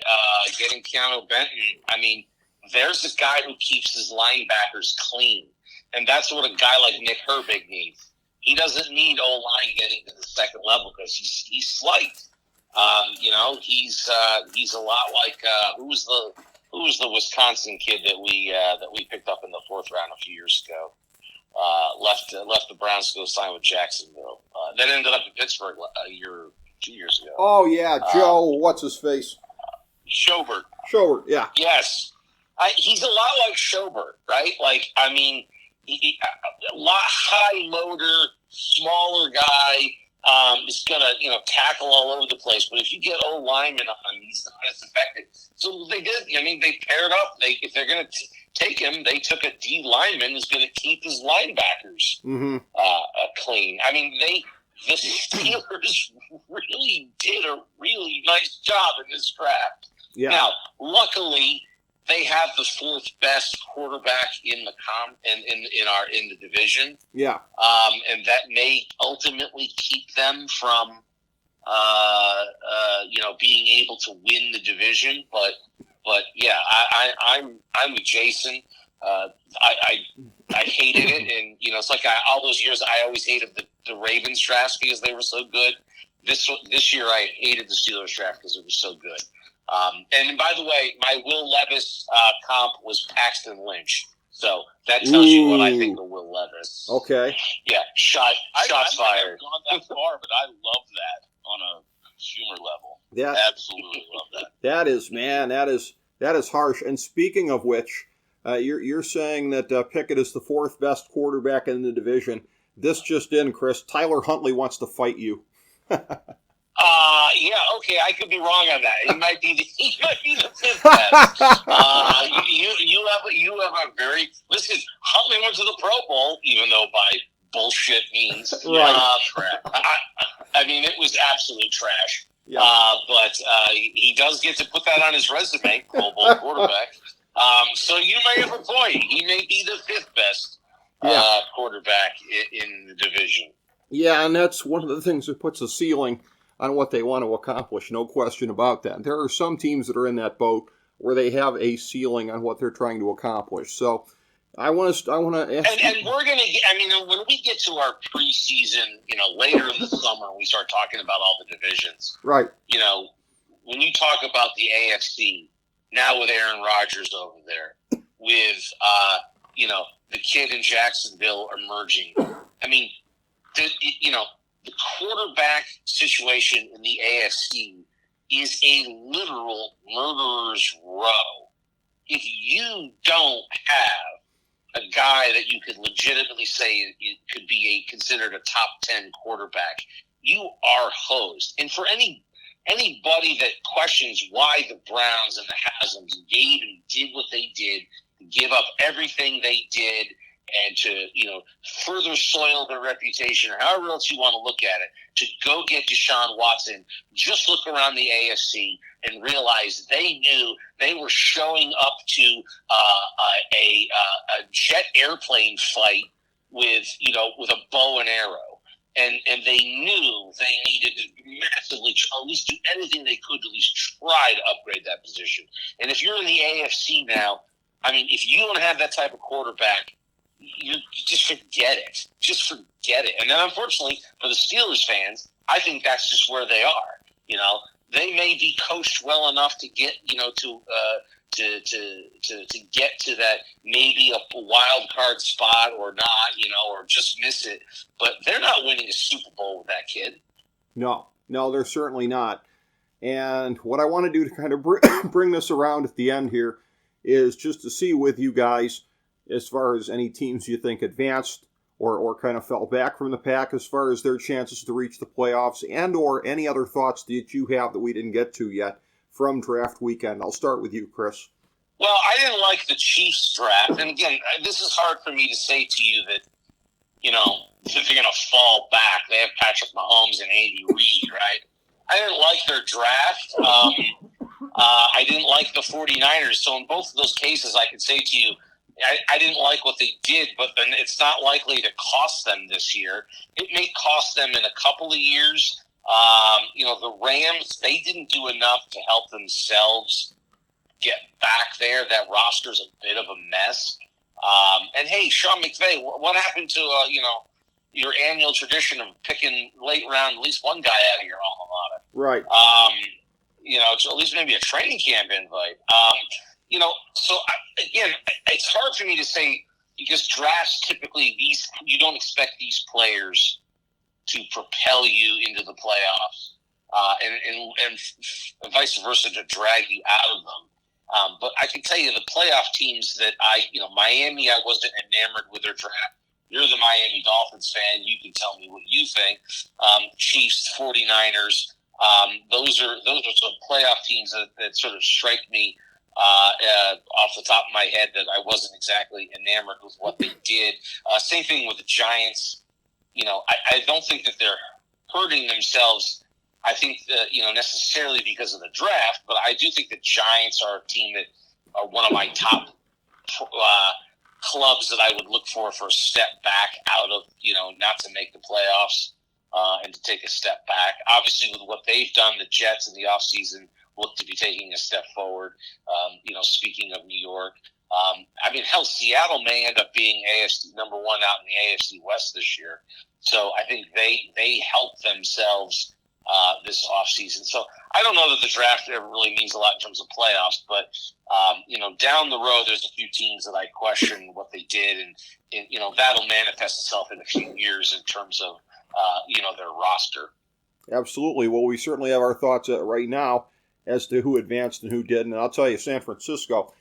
getting Keanu Benton. I mean, there's a guy who keeps his linebackers clean, and that's what a guy like Nick Herbig needs. He doesn't need O-line getting to the second level because he's slight. He's a lot like who was the Wisconsin kid that we picked up in the fourth round a few years ago. Left the Browns to go sign with Jacksonville. That ended up in Pittsburgh 2 years ago. Oh yeah, Joe. What's his face? Schobert. Yeah. Yes, he's a lot like Schobert, right? Like, I mean, a lot high motor, smaller guy. Is gonna tackle all over the place. But if you get old lineman on him, he's not as effective. So they did. I mean, they paired up. If they're gonna take him, they took a D lineman who's gonna keep his linebackers clean. I mean, the Steelers really did a really nice job in this draft. Yeah. Now, luckily, they have the fourth best quarterback in the in the division. Yeah. And that may ultimately keep them from being able to win the division. But yeah, I'm with Jason. I hated it, and it's like all those years I always hated the Ravens drafts because they were so good. This year I hated the Steelers draft because it was so good. And by the way, my Will Levis comp was Paxton Lynch. So that tells you what I think of Will Levis. Okay. Yeah, shots fired. I've gone that far, but I love that on a humor level. Yeah, absolutely love that. That is harsh. And speaking of which, you're saying that Pickett is the fourth best quarterback in the division. This just in, Chris. Tyler Huntley wants to fight you. Yeah, okay, I could be wrong on that. He might be the fifth best. You have a very listen. Huntley went to the Pro Bowl, even though by bullshit means. Right. I mean, it was absolute trash. Yeah. But he does get to put that on his resume, Pro Bowl quarterback. So you may have a point. He may be the fifth best quarterback in the division. Yeah, and that's one of the things that puts a ceiling on what they want to accomplish. No question about that. There are some teams that are in that boat where they have a ceiling on what they're trying to accomplish. So I want to ask and we're going to, I mean, when we get to our preseason, later in the summer, we start talking about all the divisions. Right. When you talk about the AFC, now with Aaron Rodgers over there, with, the kid in Jacksonville emerging. I mean, the quarterback situation in the AFC is a literal murderer's row. If you don't have a guy that you could legitimately say it could be considered a top 10 quarterback, you are hosed. And for anybody that questions why the Browns and the Haslam's gave and did what they did, to give up everything they did, and to, further soil their reputation, or however else you want to look at it, to go get Deshaun Watson, just look around the AFC and realize they knew they were showing up to a jet airplane fight with a bow and arrow. And they knew they needed to massively, at least do anything they could to at least try to upgrade that position. And if you're in the AFC now, I mean, if you don't have that type of quarterback, you just forget it. Just forget it. And then, unfortunately, for the Steelers fans, I think that's just where they are. They may be coached well enough to get, to get to that maybe a wild card spot or not, or just miss it. But they're not winning a Super Bowl with that kid. No, they're certainly not. And what I want to do to kind of bring this around at the end here is just to see with you guys, as far as any teams you think advanced or kind of fell back from the pack as far as their chances to reach the playoffs, and or any other thoughts that you have that we didn't get to yet from draft weekend. I'll start with you, Chris. Well, I didn't like the Chiefs draft. And again, this is hard for me to say to you that, if they're going to fall back. They have Patrick Mahomes and Andy Reid, right? I didn't like their draft. I didn't like the 49ers. So in both of those cases, I can say to you, I didn't like what they did, but then it's not likely to cost them this year. It may cost them in a couple of years. The Rams, they didn't do enough to help themselves get back there. That roster's a bit of a mess. And hey, Sean McVay, what happened to your annual tradition of picking late round at least one guy out of your alma mater? Right. At least maybe a training camp invite. It's hard for me to say because drafts typically you don't expect these players to propel you into the playoffs, and vice versa to drag you out of them. But I can tell you the playoff teams that Miami, I wasn't enamored with their draft. You're the Miami Dolphins fan. You can tell me what you think. Chiefs, 49ers, those are some playoff teams that sort of strike me off the top of my head that I wasn't exactly enamored with what they did. Same thing with the Giants. I don't think that they're hurting themselves. I think that, necessarily because of the draft, but I do think the Giants are a team that are one of my top clubs that I would look for a step back out of, not to make the playoffs and to take a step back. Obviously, with what they've done, the Jets in the offseason look to be taking a step forward. Speaking of New York, Seattle may end up being AFC number one out in the AFC West this year. So I think they help themselves this offseason. So I don't know that the draft ever really means a lot in terms of playoffs, but down the road, there's a few teams that I question what they did, and that'll manifest itself in a few years in terms of their roster. Absolutely. Well, we certainly have our thoughts right now as to who advanced and who didn't. And I'll tell you, San Francisco,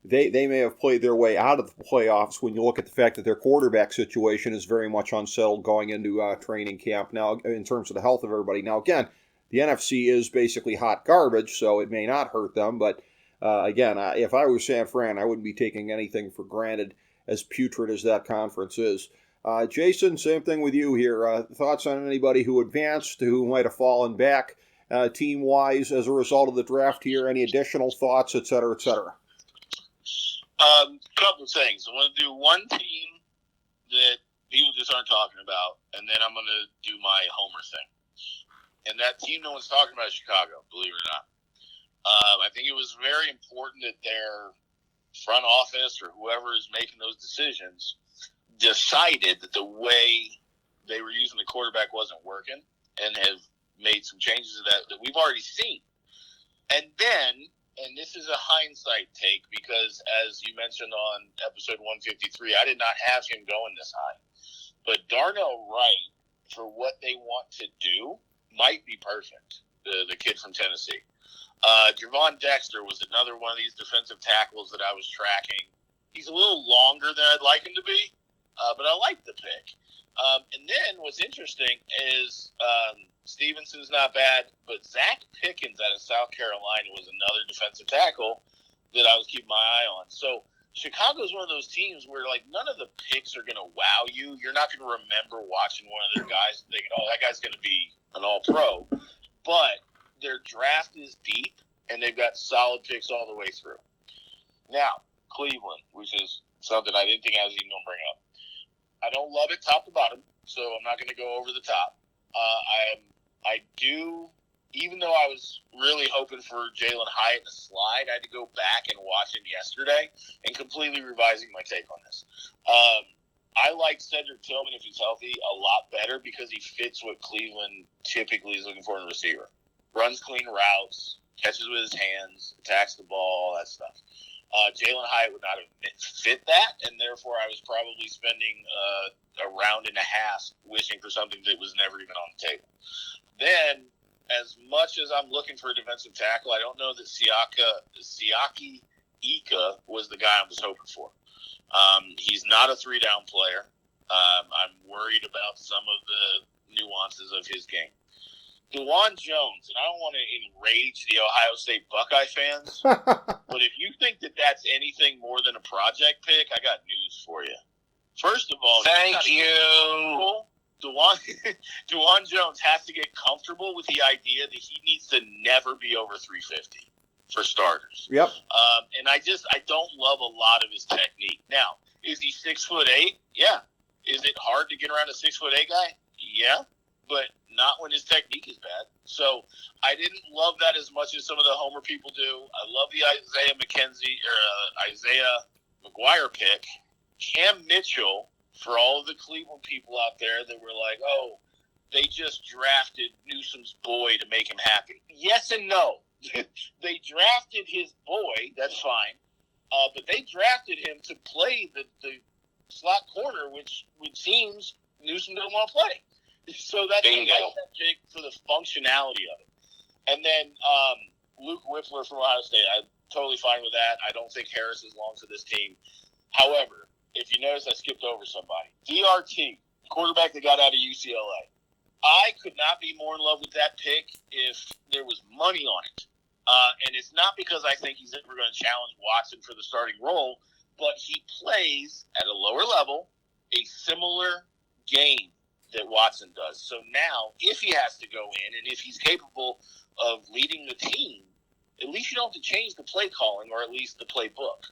they may have played their way out of the playoffs when you look at the fact that their quarterback situation is very much unsettled going into training camp now in terms of the health of everybody. Now, again, the NFC is basically hot garbage, so it may not hurt them. But, again, if I was San Fran, I wouldn't be taking anything for granted as putrid as that conference is. Jason, same thing with you here. Thoughts on anybody who advanced, who might have fallen back team-wise as a result of the draft here? Any additional thoughts, et cetera, et cetera? Couple of things. I want to do one team that people just aren't talking about, and then I'm going to do my homer thing. And that team no one's talking about is Chicago, believe it or not. I think it was very important that their front office or whoever is making those decisions decided that the way they were using the quarterback wasn't working and have made some changes to that we've already seen. And then, and this is a hindsight take because, as you mentioned on episode 153, I did not have him going this high. But Darnell Wright, for what they want to do, might be perfect, the kid from Tennessee. Javon Dexter was another one of these defensive tackles that I was tracking. He's a little longer than I'd like him to be, but I like the pick. And then what's interesting is Stevenson's not bad, but Zach Pickens out of South Carolina was another defensive tackle that I was keeping my eye on. So Chicago's one of those teams where, none of the picks are going to wow you. You're not going to remember watching one of their guys and thinking, oh, that guy's going to be an all-pro. But their draft is deep, and they've got solid picks all the way through. Now, Cleveland, which is something I didn't think I was even going to bring up. I don't love it top to bottom, so I'm not going to go over the top. I do, even though I was really hoping for Jalen Hyatt to slide, I had to go back and watch him yesterday and completely revising my take on this. I like Cedric Tillman, if he's healthy, a lot better because he fits what Cleveland typically is looking for in a receiver. Runs clean routes, catches with his hands, attacks the ball, all that stuff. Jalen Hyatt would not have fit that, and therefore I was probably spending a round and a half wishing for something that was never even on the table. Then as much as I'm looking for a defensive tackle, I don't know that Siaki Ika was the guy I was hoping for. He's not a three-down player. I'm worried about some of the nuances of his game. DeJuan Jones, and I don't want to enrage the Ohio State Buckeye fans, but if you think that that's anything more than a project pick, I got news for you. First of all, thank you. DeJuan Jones has to get comfortable with the idea that he needs to never be over 350 for starters. Yep. And I don't love a lot of his technique. Now, is he 6'8"? Yeah. Is it hard to get around a 6'8" guy? Yeah. But not when his technique is bad. So I didn't love that as much as some of the Homer people do. I love the Isaiah McGuire pick. Cam Mitchell, for all of the Cleveland people out there that were like, oh, they just drafted Newsom's boy to make him happy. Yes and no. They drafted his boy, that's fine, but they drafted him to play the slot corner, which seems Newsom doesn't want to play. So that's Jake for the functionality of it. And then Luke Whippler from Ohio State, I'm totally fine with that. I don't think Harris is long to this team. However, if you notice, I skipped over somebody. DRT, quarterback that got out of UCLA. I could not be more in love with that pick if there was money on it. And it's not because I think he's ever going to challenge Watson for the starting role, but he plays at a lower level a similar game that Watson does. So now, if he has to go in and if he's capable of leading the team, at least you don't have to change the play calling or at least the playbook.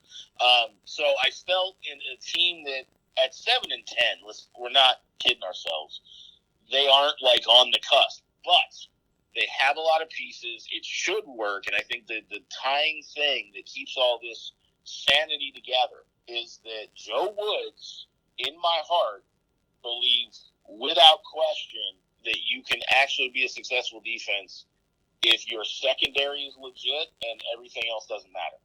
So I felt in a team that at 7-10, we're not kidding ourselves. They aren't like on the cusp, but they have a lot of pieces. It should work, and I think that the tying thing that keeps all this sanity together is that Joe Woods, in my heart, believes without question that you can actually be a successful defense if your secondary is legit and everything else doesn't matter.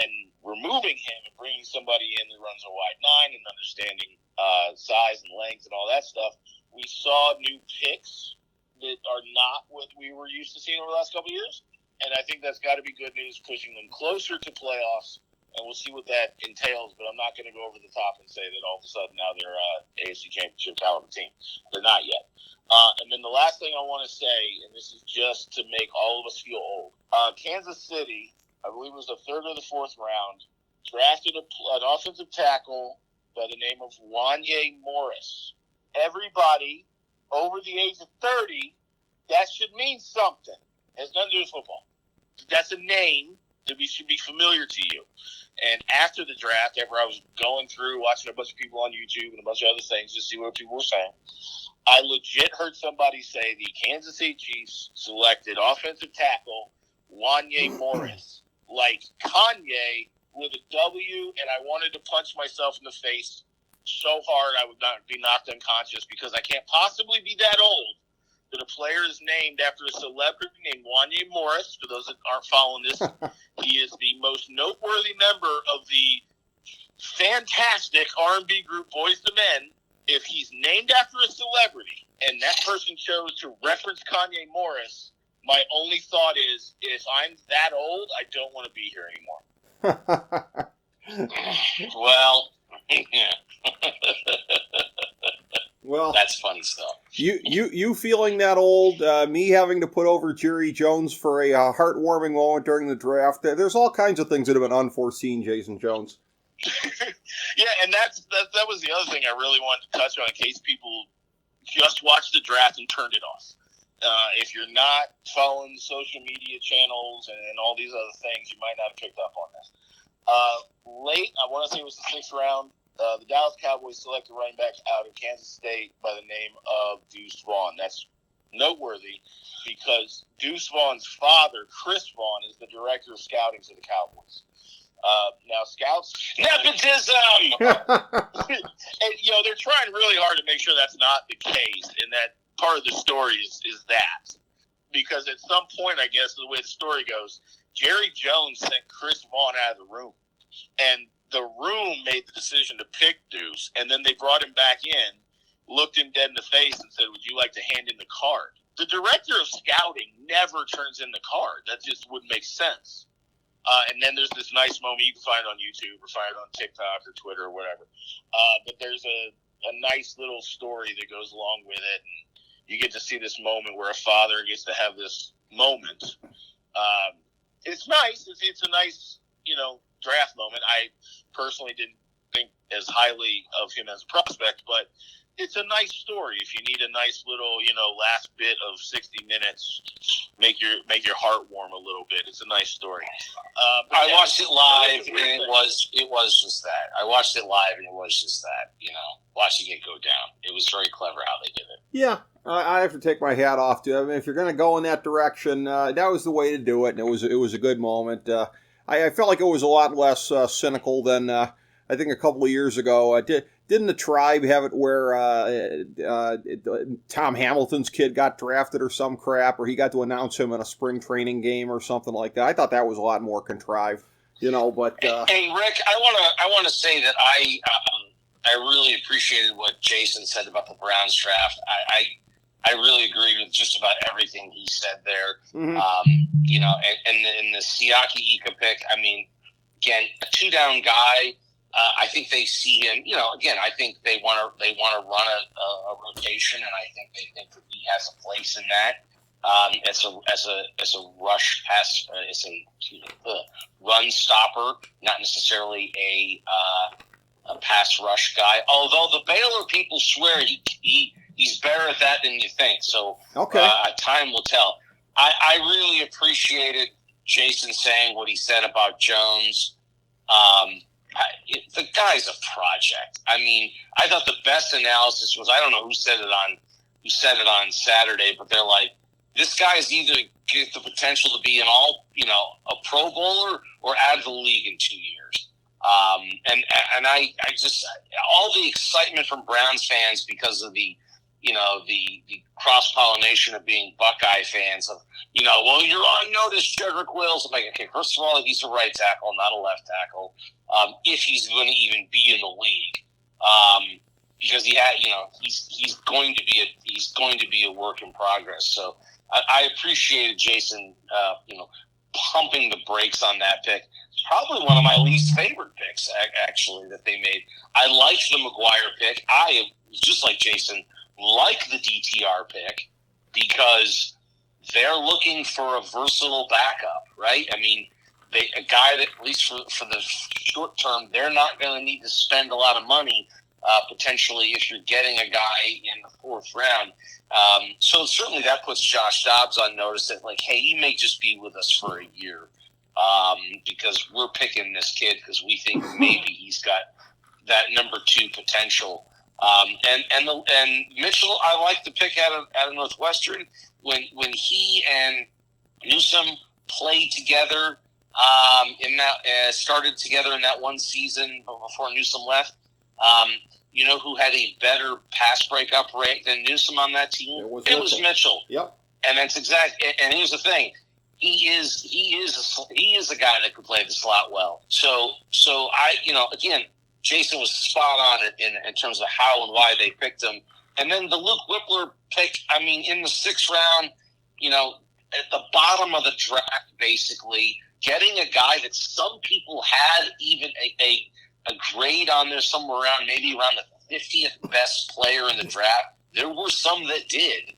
And removing him and bringing somebody in that runs a wide nine and understanding size and length and all that stuff, we saw new picks that are not what we were used to seeing over the last couple of years. And I think that's got to be good news, pushing them closer to playoffs. And we'll see what that entails, but I'm not going to go over the top and say that all of a sudden now they're AFC Championship caliber team. They're not yet. And then the last thing I want to say, and this is just to make all of us feel old, Kansas City, I believe it was the third or the fourth round, drafted an offensive tackle by the name of Wanye Morris. Everybody over the age of 30, that should mean something. It has nothing to do with football. That's a name that should be familiar to you. And after the draft, after I was going through, watching a bunch of people on YouTube and a bunch of other things to see what people were saying, I legit heard somebody say the Kansas City Chiefs selected offensive tackle Wanye Morris, like Kanye with a W, and I wanted to punch myself in the face so hard I would not be knocked unconscious because I can't possibly be that old that a player is named after a celebrity named Wanye Morris. For those that aren't following this, he is the most noteworthy member of the fantastic R&B group Boyz II Men. If he's named after a celebrity and that person chose to reference Kanye Morris, my only thought is, if I'm that old, I don't want to be here anymore. Well, well, that's funny stuff. You feeling that old? Me having to put over Jerry Jones for a heartwarming moment during the draft. There's all kinds of things that have been unforeseen, Jason Jones. Yeah, and that was the other thing I really wanted to touch on in case people just watched the draft and turned it off. If you're not following social media channels and all these other things, you might not have picked up on this. Late, I want to say it was the 6th round, the Dallas Cowboys selected running back out of Kansas State by the name of Deuce Vaughn. That's noteworty because Deuce Vaughn's father, Chris Vaughn, is the director of scouting for the Cowboys. Now, scouts... Nepotism! And, they're trying really hard to make sure that's not the case, and that part of the story is that. Because at some point, I guess, the way the story goes, Jerry Jones sent Chris Vaughn out of the room. And the room made the decision to pick Deuce, and then they brought him back in, looked him dead in the face, and said, would you like to hand in the card? the director of scouting never turns in the card. That just wouldn't make sense. And then there's this nice moment, you can find it on YouTube or find it on TikTok or Twitter or whatever. But there's a nice little story that goes along with it. And you get to see this moment where a father gets to have this moment. It's nice. It's a nice, draft moment. I personally didn't think as highly of him as a prospect, but it's a nice story. If you need a nice little, last bit of 60 minutes, make your heart warm a little bit. It's a nice story. I watched it live, and it was just that. I watched it live, and it was just that. Watching it go down. It was very clever how they did it. Yeah, I have to take my hat off to. I mean, if you're going to go in that direction, that was the way to do it, and it was a good moment. I felt like it was a lot less cynical than I think a couple of years ago. Didn't the Tribe have it where Tom Hamilton's kid got drafted or some crap, or he got to announce him in a spring training game or something like that? I thought that was a lot more contrived, But hey, Rick, I want to say that I really appreciated what Jason said about the Browns draft. I really agree with just about everything he said there. Mm-hmm. And the Siaki Ika pick. I mean, again, a 2-down guy. I think they see him. Again, I think they want to run a rotation, and I think they think that he has a place in that. As a rush pass, as a run stopper, not necessarily a pass rush guy. Although the Baylor people swear he's better at that than you think. So okay, time will tell. I really appreciated Jason saying what he said about Jones. The guy's a project. I mean, I thought the best analysis was, I don't know who said it on Saturday, but they're like, this guy's either get the potential to be a Pro Bowler or out of the league in 2 years. And I just, all the excitement from Browns fans because of the cross-pollination of being Buckeye fans of, well, you're on notice, Jedrick Wills. I'm like, okay, first of all, he's a right tackle, not a left tackle. If he's going to even be in the league, because he's going to be a work in progress. So I appreciated Jason, pumping the brakes on that pick. It's probably one of my least favorite picks, actually, that they made. I liked the McGuire pick. I, just like Jason, like the DTR pick because they're looking for a versatile backup, right? I mean, a guy that, at least for the short term, they're not going to need to spend a lot of money, potentially, if you're getting a guy in the 4th round. So certainly that puts Josh Dobbs on notice that, like, hey, he may just be with us for a year because we're picking this kid because we think maybe he's got that number 2 potential. And Mitchell, I like the pick out of Northwestern when he and Newsome played together in that started together in that one season before Newsome left. Who had a better pass breakup rate than Newsome on that team? It was Mitchell. Yep. And that's exactly. And here's the thing: he is a guy that could play the slot well. So again, Jason was spot on in terms of how and why they picked him. And then the Luke Whippler pick, I mean, in the 6th round, at the bottom of the draft, basically, getting a guy that some people had even a grade on there somewhere around, maybe around the 50th best player in the draft. There were some that did.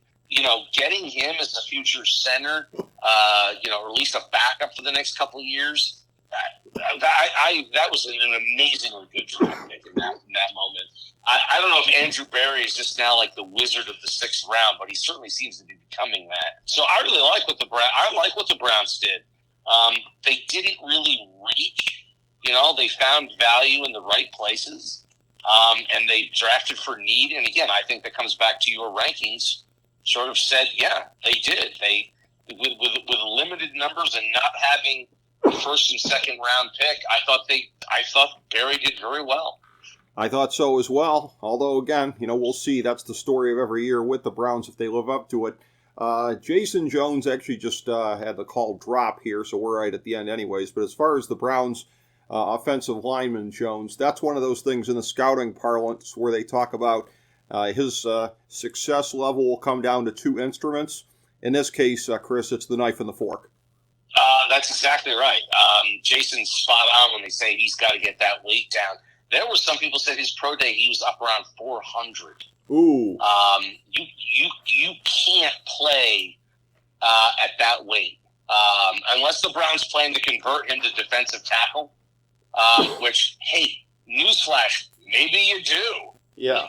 Getting him as a future center, or at least a backup for the next couple of years, that was an amazingly good draft pick in that moment. I don't know if Andrew Berry is just now like the wizard of the 6th round, but he certainly seems to be becoming that. So I really like what the Browns did. They didn't really reach. They found value in the right places, and they drafted for need. And again, I think that comes back to your rankings. Sort of said, yeah, they did. They with limited numbers and not having the 1st and 2nd round pick, I thought Berry did very well. I thought so as well. Although again, we'll see. That's the story of every year with the Browns if they live up to it. Jason Jones actually just had the call drop here, so we're right at the end anyways. But as far as the Browns offensive lineman Jones, that's one of those things in the scouting parlance where they talk about His success level will come down to two instruments. In this case, Chris, it's the knife and the fork. That's exactly right. Jason's spot on when they say he's got to get that weight down. There were some people said his pro day he was up around 400. Ooh. You can't play at that weight unless the Browns plan to convert him to defensive tackle. Which, hey, newsflash, maybe you do. Yeah.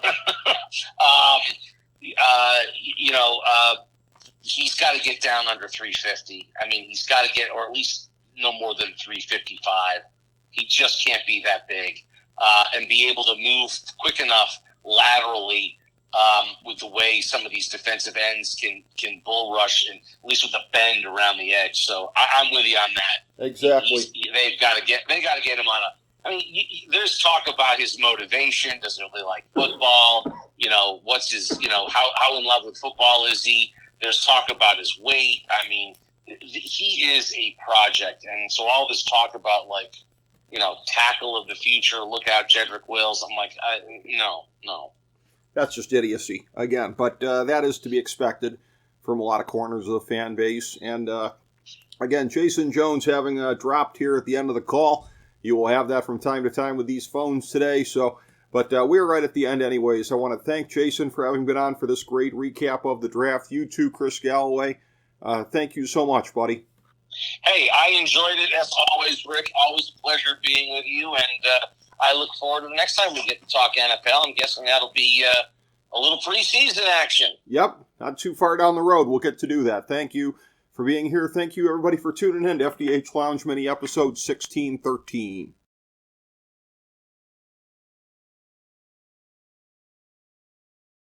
He's got to get down under 350. I mean, he's got to get, or at least no more than 355. He just can't be that big and be able to move quick enough laterally with the way some of these defensive ends can bull rush, and at least with the bend around the edge. So I'm with you on that. Exactly. They got to get him on a. I mean, there's talk about his motivation. Does he really like football? What's his? How in love with football is he? There's talk about his weight. I mean, he is a project, and so all this talk about tackle of the future. Look out, Jedrick Wills. I'm like, no. That's just idiocy again, but that is to be expected from a lot of corners of the fan base. And again, Jason Jones having dropped here at the end of the call. You will have that from time to time with these phones today. But we're right at the end anyways. I want to thank Jason for having been on for this great recap of the draft. You too, Chris Galloway. Thank you so much, buddy. Hey, I enjoyed it as always, Rick. Always a pleasure being with you, and I look forward to the next time we get to talk NFL. I'm guessing that'll be a little preseason action. Yep, not too far down the road. We'll get to do that. Thank you for being here. Thank you, everybody, for tuning in to FDH Lounge Mini Episode 1613.